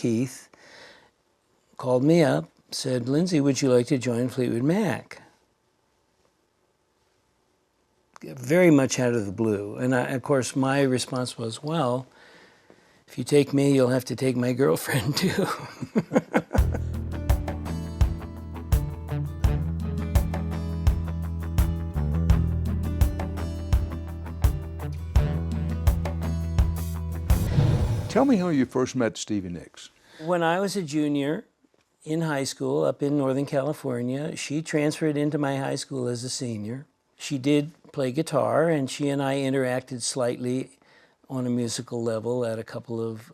Keith, called me up, said, "Lindsey, would you like to join Fleetwood Mac?" Very much out of the blue. And of course, my response was, well, if you take me, you'll have to take my girlfriend too. Tell me how you first met Stevie Nicks. When I was a junior in high school up in Northern California, she transferred into my high school as a senior. She did play guitar, and she and I interacted slightly on a musical level at a couple of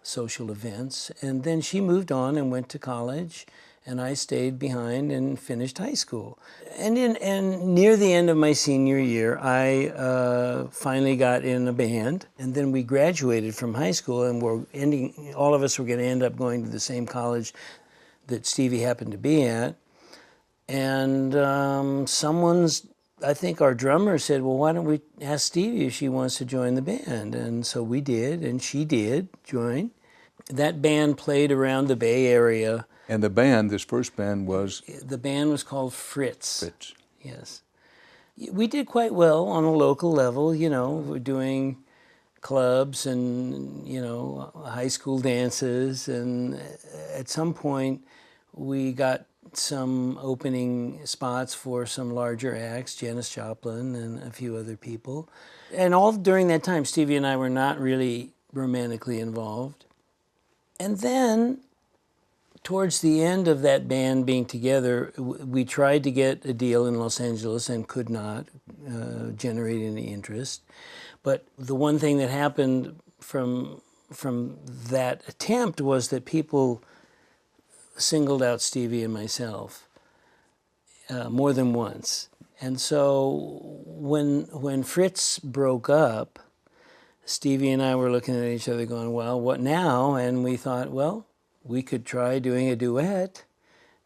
social events. And then she moved on and went to college, and I stayed behind and finished high school. And near the end of my senior year, I finally got in a band, and then we graduated from high school, and all of us were going to end up going to the same college that Stevie happened to be at. And I think our drummer said, well, why don't we ask Stevie if she wants to join the band? And so we did, and she did join. That band played around the Bay Area. And the band, this first band was? The band was called Fritz. Fritz. Yes. We did quite well on a local level, you know. We're doing clubs and, you know, high school dances. And at some point, we got some opening spots for some larger acts, Janis Joplin and a few other people. And all during that time, Stevie and I were not really romantically involved. And then, towards the end of that band being together, we tried to get a deal in Los Angeles and could not generate any interest. But the one thing that happened from that attempt was that people singled out Stevie and myself more than once. And so when Fritz broke up, Stevie and I were looking at each other going, well, what now? And we thought, well, we could try doing a duet.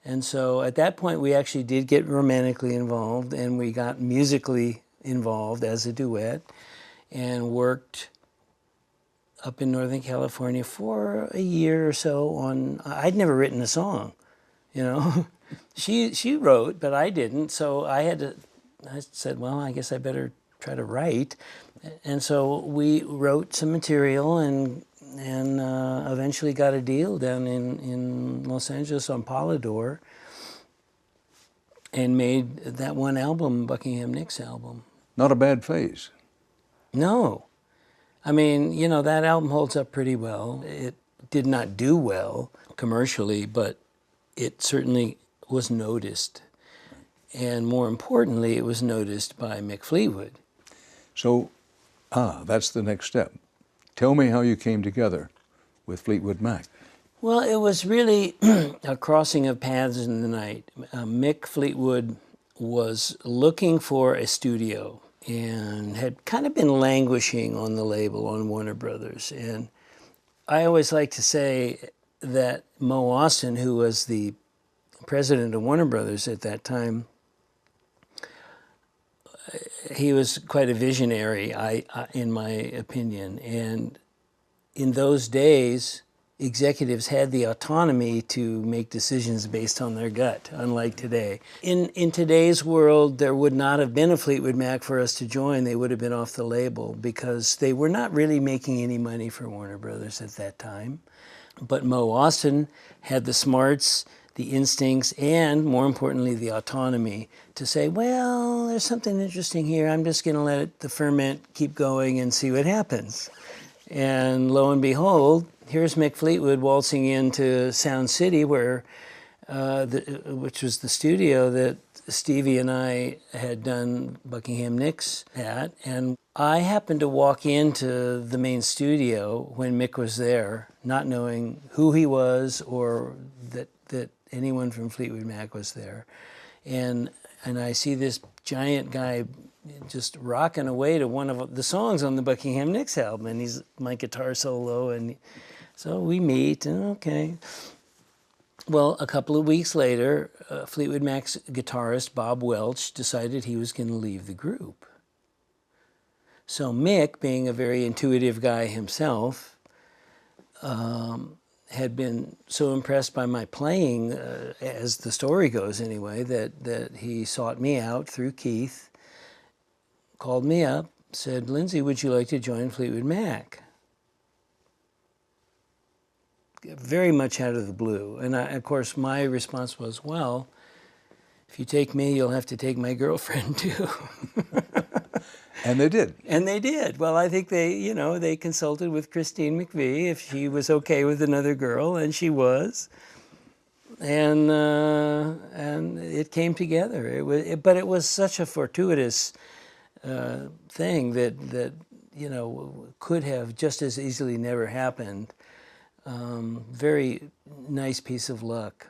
And so at that point, we actually did get romantically involved, and we got musically involved as a duet and worked up in Northern California for a year or so on. I'd never written a song, you know. She wrote, but I didn't. So I said, well, I guess I better try to write. And so we wrote some material and eventually got a deal down in Los Angeles on Polydor and made that one album, Buckingham Nicks album. Not a bad phase. No. I mean, you know, that album holds up pretty well. It did not do well commercially, but it certainly was noticed. And more importantly, it was noticed by Mick Fleetwood. So, that's the next step. Tell me how you came together with Fleetwood Mac. Well, it was really a crossing of paths in the night. Mick Fleetwood was looking for a studio and had kind of been languishing on the label on Warner Brothers. And I always like to say that Mo Austin, who was the president of Warner Brothers at that time, he was quite a visionary, in my opinion. And in those days, executives had the autonomy to make decisions based on their gut, unlike today. In today's world, there would not have been a Fleetwood Mac for us to join. They would have been off the label because they were not really making any money for Warner Brothers at that time. But Mo Austin had the smarts, the instincts, and more importantly, the autonomy to say, well, there's something interesting here. I'm just going to let the ferment keep going and see what happens. And lo and behold, here's Mick Fleetwood waltzing into Sound City, which was the studio that Stevie and I had done Buckingham Nicks at. And I happened to walk into the main studio when Mick was there, not knowing who he was or that anyone from Fleetwood Mac was there. And I see this giant guy just rocking away to one of the songs on the Buckingham Nicks album, and he's my guitar solo, and so we meet, and okay. Well, a couple of weeks later, Fleetwood Mac's guitarist, Bob Welch, decided he was going to leave the group. So Mick, being a very intuitive guy himself, had been so impressed by my playing, as the story goes anyway, that he sought me out through Keith, called me up, said, "Lindsey, would you like to join Fleetwood Mac?" Very much out of the blue. And of course, my response was, "Well, if you take me, you'll have to take my girlfriend too." And they did. And they did. Well, I think they consulted with Christine McVie if she was okay with another girl, and she was. And it came together. But it was such a fortuitous thing that could have just as easily never happened. Very nice piece of luck.